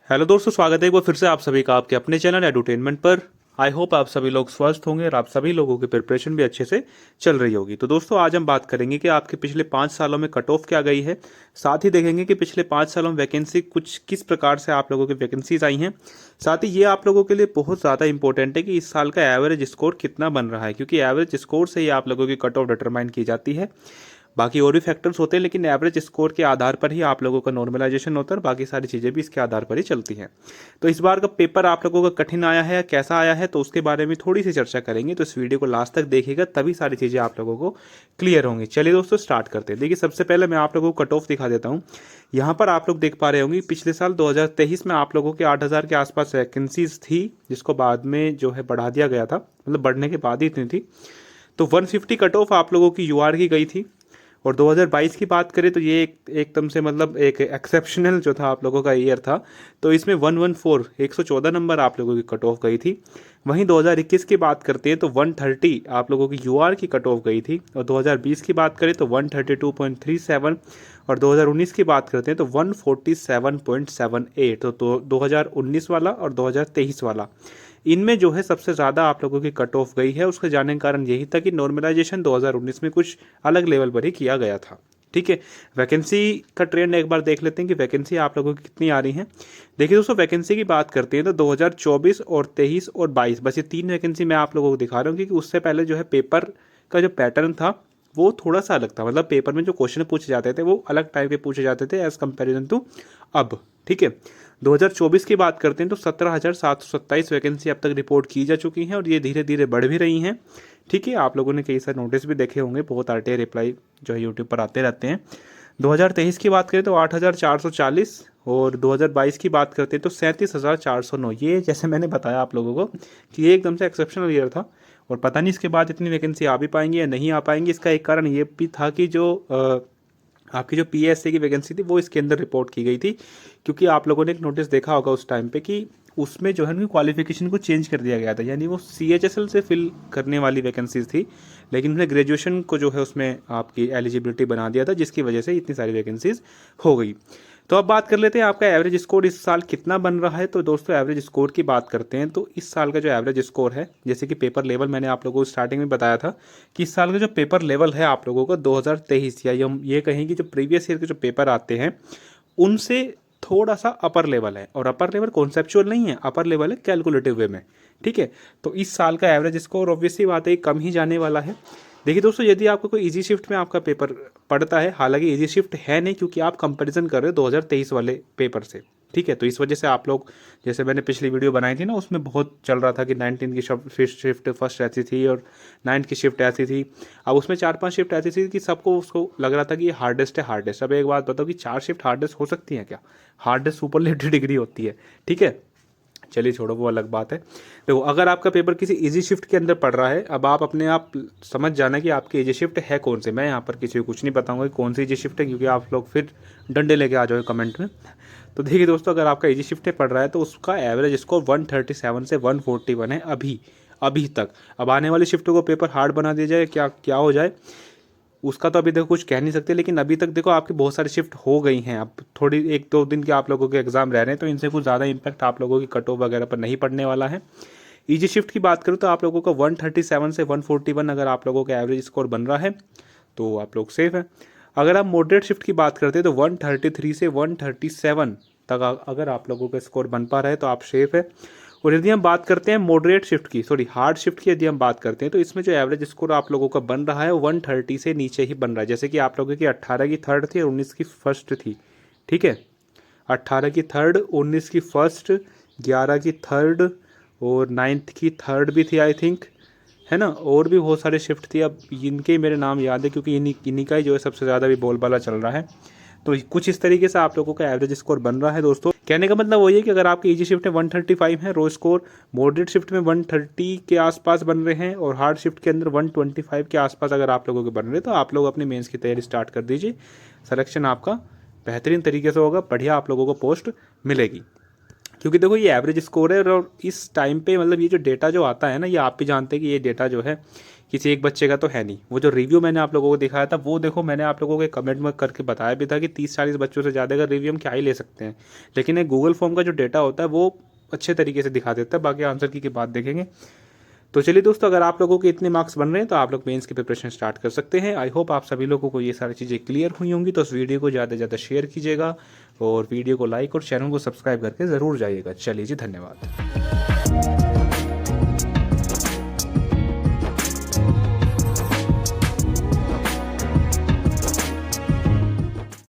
Hello दोस्तों, स्वागत है एक बार फिर से आप सभी का आपके अपने चैनल एडुटेनमेंट पर। आई होप आप सभी लोग स्वस्थ होंगे और आप सभी लोगों की प्रिपरेशन भी अच्छे से चल रही होगी। तो दोस्तों, आज हम बात करेंगे कि आपके पिछले 5 सालों में कट ऑफ क्या गई है। साथ ही देखेंगे कि पिछले 5 सालों में वैकेंसी कुछ किस प्रकार से आप लोगों की वैकेंसीज आई हैं। साथ ही ये आप लोगों के लिए बहुत ज़्यादा इंपॉर्टेंट है कि इस साल का एवरेज स्कोर कितना बन रहा है, क्योंकि एवरेज स्कोर से ही आप लोगों की कट ऑफ डिटरमाइन की जाती है। बाकी और भी फैक्टर्स होते हैं, लेकिन एवरेज स्कोर के आधार पर ही आप लोगों का नॉर्मलाइजेशन होता है और बाकी सारी चीज़ें भी इसके आधार पर ही चलती हैं। तो इस बार का पेपर आप लोगों का कठिन आया है या कैसा आया है, तो उसके बारे में थोड़ी सी चर्चा करेंगे। तो इस वीडियो को लास्ट तक देखिएगा, तभी सारी चीज़ें आप लोगों को क्लियर होंगी। चलिए दोस्तों, स्टार्ट करते हैं। देखिए, सबसे पहले मैं आप लोगों को कट ऑफ दिखा देता हूँ। यहाँ पर आप लोग देख पा रहे होंगे, पिछले साल 2023 में आप लोगों के 8,000 के आसपास वैकेंसीज थी, जिसको बाद में जो है बढ़ा दिया गया था, मतलब बढ़ने के बाद ही इतनी थी। तो 150 कट ऑफ आप लोगों की यूआर की गई थी। और 2022 की बात करें तो ये एकदम से मतलब एक एक्सेप्शनल जो था आप लोगों का ईयर था। तो इसमें 114 नंबर आप लोगों की कट ऑफ गई थी। वहीं 2021 की बात करते हैं तो 130 आप लोगों की यूआर की कट ऑफ गई थी। और 2020 की बात करें तो 132.37। और 2019 की बात करते हैं तो 147.78। तो 2019 वाला और 2023 वाला, इनमें जो है सबसे ज़्यादा आप लोगों की कट ऑफ गई है। उसके जाने का कारण यही था कि नॉर्मलाइजेशन 2019 में कुछ अलग लेवल पर ही किया गया था। ठीक है, वैकेंसी का ट्रेंड एक बार देख लेते हैं कि वैकेंसी आप लोगों की कितनी आ रही हैं। देखिए दोस्तों, वैकेंसी की बात करते हैं तो 2024 और 23 और 22, बस ये 3 वैकेंसी मैं आप लोगों को दिखा रहा हूँ, क्योंकि उससे पहले जो है पेपर का जो पैटर्न था वो थोड़ा सा अलग था। मतलब पेपर में जो क्वेश्चन पूछे जाते थे वो अलग टाइप के पूछे जाते थे एज कंपेरिजन टू अब। ठीक है, 2024 की बात करते हैं तो 17,727 वैकेंसी अब तक रिपोर्ट की जा चुकी हैं और ये धीरे धीरे बढ़ भी रही हैं। ठीक है, आप लोगों ने कई सारे नोटिस भी देखे होंगे, बहुत आरटीआई रिप्लाई जो है यूट्यूब पर आते रहते हैं। 2023 की बात करें तो 8,440 और 2022 की बात करते हैं तो 37,409। ये जैसे मैंने बताया आप लोगों को कि ये एकदम से एक्सेप्शनल ईयर था और पता नहीं इसके बाद इतनी वैकेंसी आ भी पाएंगी या नहीं आ पाएंगी। इसका एक कारण ये भी था कि जो आपकी जो पीएससी की वैकेंसी थी वो इसके अंदर रिपोर्ट की गई थी, क्योंकि आप लोगों ने एक नोटिस देखा होगा उस टाइम पे कि उसमें जो है उनकी क्वालिफिकेशन को चेंज कर दिया गया था। यानी वो सीएचएसएल से फिल करने वाली वैकेंसीज थी, लेकिन उन्हें ग्रेजुएशन को जो है उसमें आपकी एलिजिबिलिटी बना दिया था, जिसकी वजह से इतनी सारी वैकेंसीज हो गई। तो अब बात कर लेते हैं आपका एवरेज स्कोर इस साल कितना बन रहा है। तो दोस्तों, एवरेज स्कोर की बात करते हैं तो इस साल का जो एवरेज स्कोर है, जैसे कि पेपर लेवल मैंने आप लोगों को स्टार्टिंग में बताया था कि इस साल का जो पेपर लेवल है आप लोगों का 2023, या हम ये कहें कि जो प्रीवियस ईयर के जो पेपर आते हैं उनसे थोड़ा सा अपर लेवल है। और अपर लेवल कॉन्सेप्चुअल नहीं है, अपर लेवल है कैलकुलेटिव वे में। ठीक है, तो इस साल का एवरेज स्कोर ऑब्वियसली बात है कम ही जाने वाला है। देखिए दोस्तों, यदि आपको कोई इजी शिफ्ट में आपका पेपर पड़ता है, हालांकि इजी शिफ्ट है नहीं क्योंकि आप कंपैरिजन कर रहे हो 2023 वाले पेपर से। ठीक है, तो इस वजह से आप लोग, जैसे मैंने पिछली वीडियो बनाई थी ना, उसमें बहुत चल रहा था कि 19 की शिफ्ट फर्स्ट ऐसी थी और 9 की शिफ्ट ऐसी थी। अब उसमें 4-5 शिफ्ट ऐसी थी कि सबको उसको लग रहा था कि ये हार्डेस्ट है हार्डेस्ट। अब एक बात बताओ कि 4 शिफ्ट हार्डेस्ट हो सकती हैं क्या? हार्डेस्ट सुपरलेटिव डिग्री होती है। ठीक है, चलिए छोड़ो, वो अलग बात है। देखो, अगर आपका पेपर किसी इजी शिफ्ट के अंदर पड़ रहा है, अब आप अपने आप समझ जाना कि आपकी इजी शिफ्ट है कौन सी। मैं यहाँ पर किसी को कुछ नहीं बताऊंगा कि कौन सी इजी शिफ्ट है, क्योंकि आप लोग फिर डंडे लेके आ जाओगे कमेंट में। तो देखिए दोस्तों, अगर आपका इजी शिफ्ट में पड़ रहा है तो उसका एवरेज स्कोर 137 से 141 है अभी तक। अब आने वाली शिफ्टों को पेपर हार्ड बना दिया जाए, क्या क्या हो जाए उसका तो अभी देखो कुछ कह नहीं सकते, लेकिन अभी तक देखो आपकी बहुत सारी शिफ्ट हो गई हैं। अब थोड़ी 1-2 दिन के आप लोगों के एग्जाम रह रहे हैं, तो इनसे कुछ ज़्यादा इंपैक्ट आप लोगों की कट ऑफ वगैरह पर नहीं पड़ने वाला है। ईजी शिफ्ट की बात करूँ तो आप लोगों का 137 से 141 अगर आप लोगों का एवरेज स्कोर बन रहा है तो आप लोग सेफ हैं। अगर आप मॉडरेट शिफ्ट की बात करते हैं तो 133 से 137 तक अगर आप लोगों का स्कोर बन पा रहा है तो आप सेफ है। और यदि हम बात करते हैं मॉडरेट शिफ्ट की, सॉरी हार्ड शिफ्ट की यदि हम बात करते हैं, तो इसमें जो एवरेज स्कोर आप लोगों का बन रहा है 130 से नीचे ही बन रहा है। जैसे कि आप लोगों की 18 की थर्ड थी और 19 की फर्स्ट थी। ठीक है, 18 की थर्ड, 19 की फर्स्ट, 11 की थर्ड और 9th की थर्ड भी थी आई थिंक, है ना। और भी बहुत सारे शिफ्ट थी, अब इनके मेरे नाम याद है क्योंकि इन्हीं का ही जो है सबसे ज़्यादा भी बोलबाला चल रहा है। तो कुछ इस तरीके से आप लोगों का एवरेज स्कोर बन रहा है दोस्तों। कहने का मतलब वही है कि अगर आपकी इजी शिफ्ट में 135 है रो स्कोर, मॉडरेट शिफ्ट में 130 के आसपास बन रहे हैं और हार्ड शिफ्ट के अंदर 125 के आसपास अगर आप लोगों के बन रहे हैं, तो आप लोग अपनी मेंस की तैयारी स्टार्ट कर दीजिए। सिलेक्शन आपका बेहतरीन तरीके से होगा, बढ़िया आप लोगों को पोस्ट मिलेगी। क्योंकि देखो, ये एवरेज स्कोर है और इस टाइम पे मतलब ये जो डेटा जो आता है ना, ये आप भी जानते हैं कि ये डेटा जो है किसी एक बच्चे का तो है नहीं। वो जो रिव्यू मैंने आप लोगों को दिखाया था वो देखो, मैंने आप लोगों के कमेंट में करके बताया भी था कि 30-40 बच्चों से ज़्यादा का रिव्यू हम क्या ही ले सकते हैं, लेकिन एक गूगल फॉर्म का जो डेटा होता है वो अच्छे तरीके से दिखा देता है। बाकी आंसर की बात देखेंगे। तो चलिए दोस्तों, अगर आप लोगों के इतने मार्क्स बन रहे हैं तो आप लोग मेंस की प्रिपरेशन स्टार्ट कर सकते हैं। आई होप आप सभी लोगों को ये सारी चीज़ें क्लियर हुई होंगी। तो इस वीडियो को ज़्यादा से ज़्यादा शेयर कीजिएगा और वीडियो को लाइक और चैनल को सब्सक्राइब करके ज़रूर जाइएगा। चलिए जी, धन्यवाद।